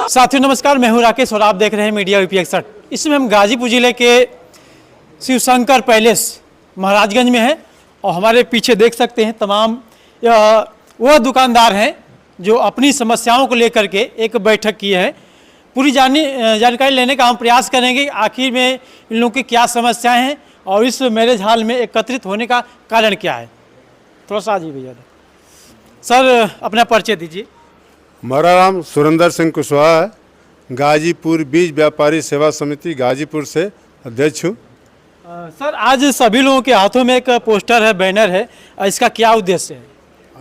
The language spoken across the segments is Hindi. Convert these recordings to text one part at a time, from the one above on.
साथियों नमस्कार, मैं हूं राकेश और आप देख रहे हैं मीडिया यूपी 61। इसमें हम गाजीपुर जिले के शिवशंकर पैलेस महाराजगंज में हैं और हमारे पीछे देख सकते हैं तमाम वह दुकानदार हैं जो अपनी समस्याओं को लेकर के एक बैठक किए हैं। पूरी जानकारी लेने का हम प्रयास करेंगे आखिर में इन लोगों की क्या समस्याएं हैं और इस मैरिज हॉल में एकत्रित होने का कारण क्या है। थोड़ा सा जी भैया सर अपना परिचय दीजिए। हमारा नाम सुरेंद्र सिंह कुशवाहा है, गाजीपुर बीज व्यापारी सेवा समिति गाजीपुर से अध्यक्ष हूँ। सर आज सभी लोगों के हाथों में एक पोस्टर है, बैनर है, इसका क्या उद्देश्य है?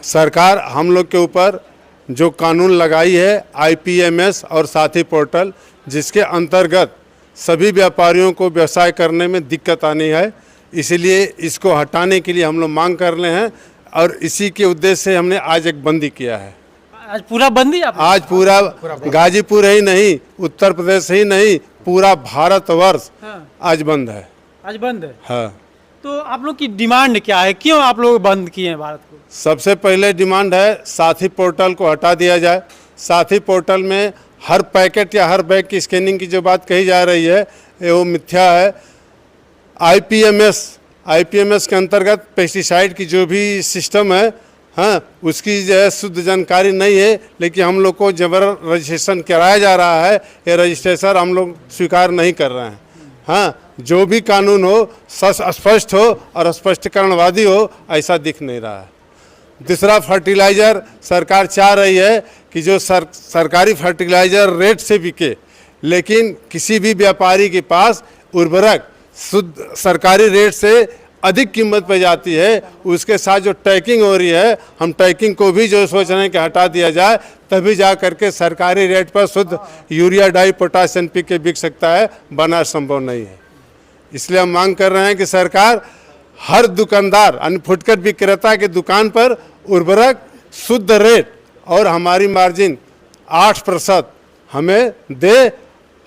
सरकार हम लोग के ऊपर जो कानून लगाई है IPMS और साथी पोर्टल, जिसके अंतर्गत सभी व्यापारियों को व्यवसाय करने में दिक्कत आनी है, इसीलिए इसको हटाने के लिए हम लोग मांग कर रहे हैं और इसी के उद्देश्य से हमने आज एक बंदी किया है। आज पूरा बंदी आज पूरा गाजीपुर ही नहीं, उत्तर प्रदेश ही नहीं, पूरा भारतवर्ष आज बंद है। आज बंद है। हाँ। तो आप लोग की डिमांड क्या है, क्यों आप लोग बंद किए हैं भारत को? सबसे पहले डिमांड है साथी पोर्टल को हटा दिया जाए। साथी पोर्टल में हर पैकेट या हर बैग की स्कैनिंग की जो बात कही जा रही है वो मिथ्या है। IPMS के अंतर्गत पेस्टिसाइड की जो भी सिस्टम है, हाँ, उसकी जो है शुद्ध जानकारी नहीं है, लेकिन हम लोग को जबर रजिस्ट्रेशन कराया जा रहा है। ये रजिस्ट्रेशन हम लोग स्वीकार नहीं कर रहे हैं। हाँ, जो भी कानून हो स्पष्ट हो और स्पष्टीकरणवादी हो, ऐसा दिख नहीं रहा है। दूसरा, फर्टिलाइज़र सरकार चाह रही है कि जो सरकारी फर्टिलाइज़र रेट से बिके, लेकिन किसी भी व्यापारी के पास उर्वरक शुद्ध सरकारी रेट से अधिक कीमत पे जाती है। उसके साथ जो टैगिंग हो रही है, हम टैगिंग को भी जो सोच रहे हैं कि हटा दिया जाए, तभी जा करके सरकारी रेट पर शुद्ध यूरिया, डाई, पोटाश, NPK बिक सकता है, बना संभव नहीं है। इसलिए हम मांग कर रहे हैं कि सरकार हर दुकानदार यानी फुटकर विक्रेता के दुकान पर उर्वरक शुद्ध रेट और हमारी मार्जिन 8% हमें दे।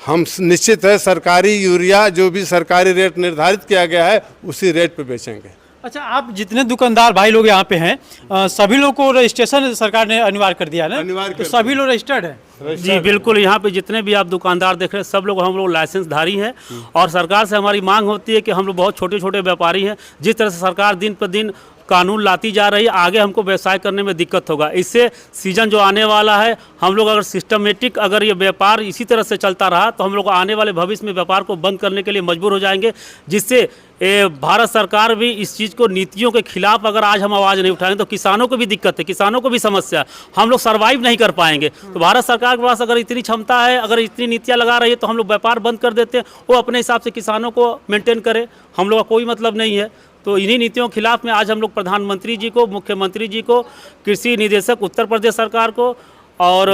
हम निश्चित है सरकारी यूरिया जो भी सरकारी रेट निर्धारित किया गया है उसी रेट पे बेचेंगे। अच्छा, आप जितने दुकानदार भाई लोग यहाँ पे हैं सभी लोग को रजिस्ट्रेशन सरकार ने अनिवार्य कर दिया है ना? अनिवार्य तो सभी लोग रजिस्टर्ड है? जी बिल्कुल, यहाँ पे जितने भी आप दुकानदार देख रहे हैं सब लोग हम लोग लाइसेंसधारी हैं और सरकार से हमारी मांग होती है कि हम लोग बहुत छोटे छोटे व्यापारी हैं। जिस तरह से सरकार दिन पर दिन कानून लाती जा रही है, आगे हमको व्यवसाय करने में दिक्कत होगा। इससे सीजन जो आने वाला है, हम लोग अगर सिस्टमेटिक अगर ये व्यापार इसी तरह से चलता रहा तो हम लोग आने वाले भविष्य में व्यापार को बंद करने के लिए मजबूर हो जाएंगे, जिससे भारत सरकार भी इस चीज़ को नीतियों के खिलाफ अगर आज हम आवाज़ नहीं उठाएंगे तो किसानों को भी दिक्कत है, किसानों को भी समस्या, हम लोग सर्वाइव नहीं कर पाएंगे। तो भारत सरकार के पास अगर इतनी क्षमता है, अगर इतनी नीतियाँ लगा रही है तो हम लोग व्यापार बंद कर देते हैं, वो अपने हिसाब से किसानों को मेंटेन करे, हम लोग का कोई मतलब नहीं है। तो इन्हीं नीतियों के खिलाफ में आज हम लोग प्रधानमंत्री जी को, मुख्यमंत्री जी को, कृषि निदेशक उत्तर प्रदेश सरकार को और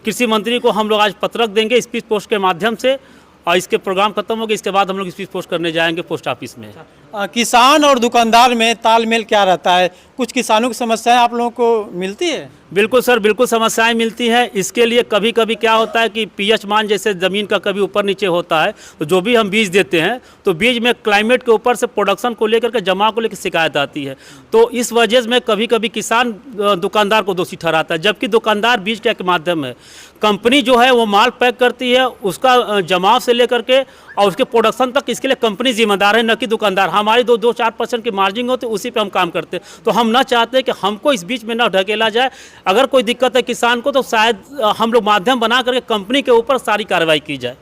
कृषि मंत्री को हम लोग आज पत्रक देंगे स्पीड पोस्ट के माध्यम से। और इसके प्रोग्राम खत्म हो गए, इसके बाद हम लोग स्पीड पोस्ट करने जाएंगे पोस्ट ऑफिस में। किसान और दुकानदार में तालमेल क्या रहता है? कुछ किसानों की समस्याएं आप लोगों को मिलती है? बिल्कुल सर, बिल्कुल समस्याएं मिलती हैं। इसके लिए कभी कभी क्या होता है कि pH मान जैसे ज़मीन का कभी ऊपर नीचे होता है, तो जो भी हम बीज देते हैं तो बीज में क्लाइमेट के ऊपर से प्रोडक्शन को लेकर के, जमाव को लेकर शिकायत आती है। तो इस वजह में कभी कभी किसान दुकानदार को दोषी ठहराता है, जबकि दुकानदार बीज के माध्यम है। कंपनी जो है वो माल पैक करती है, उसका जमाव से लेकर के और उसके प्रोडक्शन तक, इसके लिए कंपनी जिम्मेदार है, न कि दुकानदार। हमारी 2-4% की मार्जिन होती है, उसी पे हम काम करते हैं। तो हम ना चाहते कि हमको इस बीच में ना ढकेला जाए। अगर कोई दिक्कत है किसान को तो शायद हम लोग माध्यम बना करके कंपनी के ऊपर सारी कार्रवाई की जाए।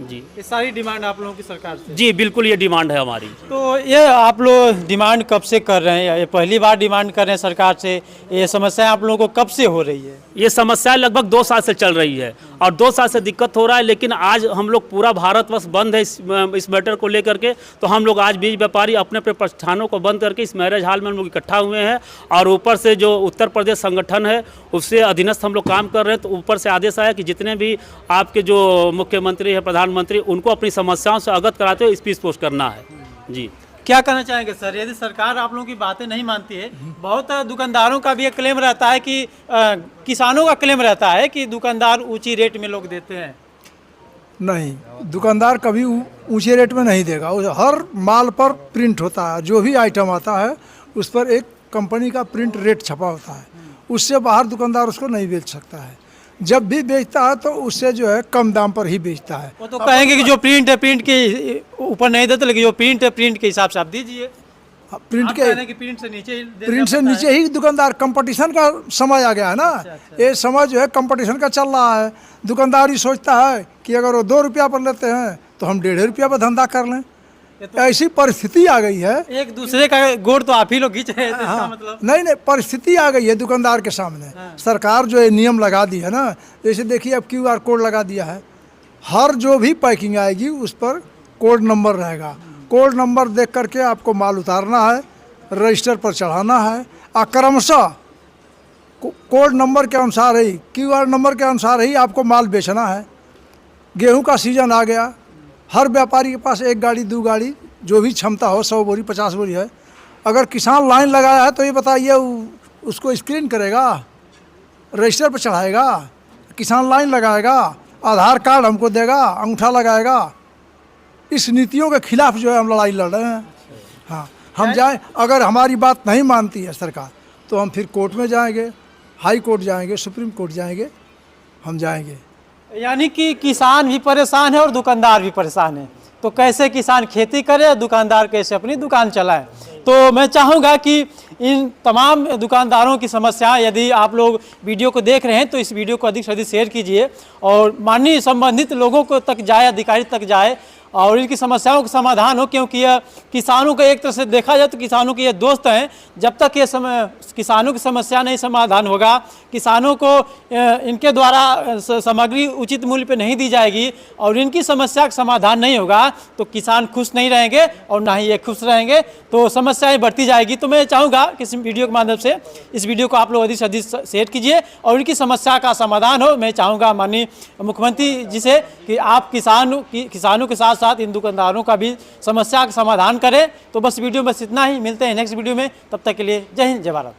जी, ये सारी डिमांड आप लोगों की सरकार से? जी बिल्कुल, ये डिमांड है हमारी। तो ये आप लोग डिमांड कब से कर रहे हैं? ये पहली बार डिमांड कर रहे हैं सरकार से? ये समस्या आप लोगों को कब से हो रही है? ये समस्या लगभग 2 साल से चल रही है और 2 साल से दिक्कत हो रहा है, लेकिन आज हम लोग पूरा भारतवर्ष बंद है इस मैटर को लेकर के। तो हम लोग आज बीज व्यापारी अपने अपने प्रतिष्ठानों को बंद करके इस मैरिज हॉल में हम लोग इकट्ठा हुए हैं और ऊपर से जो उत्तर प्रदेश संगठन है उससे अधीनस्थ हम लोग काम कर रहे हैं। तो ऊपर से आदेश आया कि जितने भी आपके जो मुख्यमंत्री है, प्रधानमंत्री, उनको अपनी समस्याओं से अवगत कराते हुए स्पीच पोस्ट करना है। जी, क्या कहना चाहेंगे सर? यदि सरकार आप लोगों की बातें नहीं मानती है, बहुत दुकानदारों का भी एक क्लेम रहता है कि किसानों का क्लेम रहता है कि दुकानदार ऊंची रेट में लोग देते हैं। नहीं, दुकानदार कभी ऊंचे रेट में नहीं देगा। हर माल पर प्रिंट होता है, जो भी आइटम आता है उस पर एक कंपनी का प्रिंट रेट छपा होता है, उससे बाहर दुकानदार उसको नहीं बेच सकता है। जब भी बेचता है तो उससे जो है कम दाम पर ही बेचता है। वो तो कहेंगे कि जो प्रिंट है प्रिंट के ऊपर नहीं देते, लेकिन जो प्रिंट है प्रिंट के हिसाब से आप दीजिए। प्रिंट आप के कह रहे हैं कि प्रिंट से नीचे ही दे प्रिंट से देना नीचे ही दुकानदार, कंपटीशन का समय आ गया है ना। ये समय जो है कंपटीशन का चल रहा है। दुकानदार ही सोचता है कि अगर वो 2 रुपया पर लेते हैं तो हम 1.5 रुपया पर धंधा कर लें। ऐसी परिस्थिति आ गई है। है। एक दूसरे का गोड़ तो आप ही लोग खींच रहे हैं, तो इसका मतलब नहीं नहीं, परिस्थिति आ गई है दुकानदार के सामने। सरकार जो है नियम लगा दी है ना, जैसे देखिए अब QR कोड लगा दिया है। हर जो भी पैकिंग आएगी उस पर कोड नंबर रहेगा। कोड नंबर देख करके आपको माल उतारना है, रजिस्टर पर चढ़ाना है और क्रमशः कोड नंबर के अनुसार ही, QR नंबर के अनुसार ही आपको माल बेचना है। गेहूं का सीजन आ गया, हर व्यापारी के पास 1 गाड़ी 2 गाड़ी जो भी क्षमता हो, 100 बोरी 50 बोरी है। अगर किसान लाइन लगाया है तो ये बताइए उसको स्क्रीन करेगा, रजिस्टर पर चढ़ाएगा, किसान लाइन लगाएगा, आधार कार्ड हमको देगा, अंगूठा लगाएगा। इस नीतियों के खिलाफ जो है हम लड़ाई लड़ रहे हैं। हाँ, हम जाएं, अगर हमारी बात नहीं मानती है सरकार तो हम फिर कोर्ट में जाएंगे, हाई कोर्ट जाएंगे, सुप्रीम कोर्ट जाएंगे, हम जाएंगे। यानी कि किसान भी परेशान है और दुकानदार भी परेशान है। तो कैसे किसान खेती करे और दुकानदार कैसे अपनी दुकान चलाए। तो मैं चाहूँगा कि इन तमाम दुकानदारों की समस्या, यदि आप लोग वीडियो को देख रहे हैं तो इस वीडियो को अधिक से अधिक शेयर कीजिए और माननीय संबंधित लोगों को तक जाए, अधिकारी तक जाए और इनकी समस्याओं का समाधान हो। क्योंकि यह किसानों का एक तरह से देखा जाए तो किसानों के ये दोस्त हैं। जब तक ये किसानों की समस्या नहीं समाधान होगा, किसानों को इनके द्वारा सामग्री उचित मूल्य पे नहीं दी जाएगी और इनकी समस्या का समाधान नहीं होगा तो किसान खुश नहीं रहेंगे और ना ही ये खुश रहेंगे, तो समस्याएं बढ़ती जाएगी। तो मैं चाहूँगा कि इस वीडियो के माध्यम से इस वीडियो को आप लोग अधिक से अधिक शेयर कीजिए और इनकी समस्या का समाधान हो। मैं चाहूँगा माननीय मुख्यमंत्री जी से कि आप किसानों के साथ साथ इन दुकानदारों का भी समस्या का समाधान करें। तो बस वीडियो में बस इतना ही, मिलते हैं नेक्स्ट वीडियो में, तब तक के लिए जय हिंद जय भारत।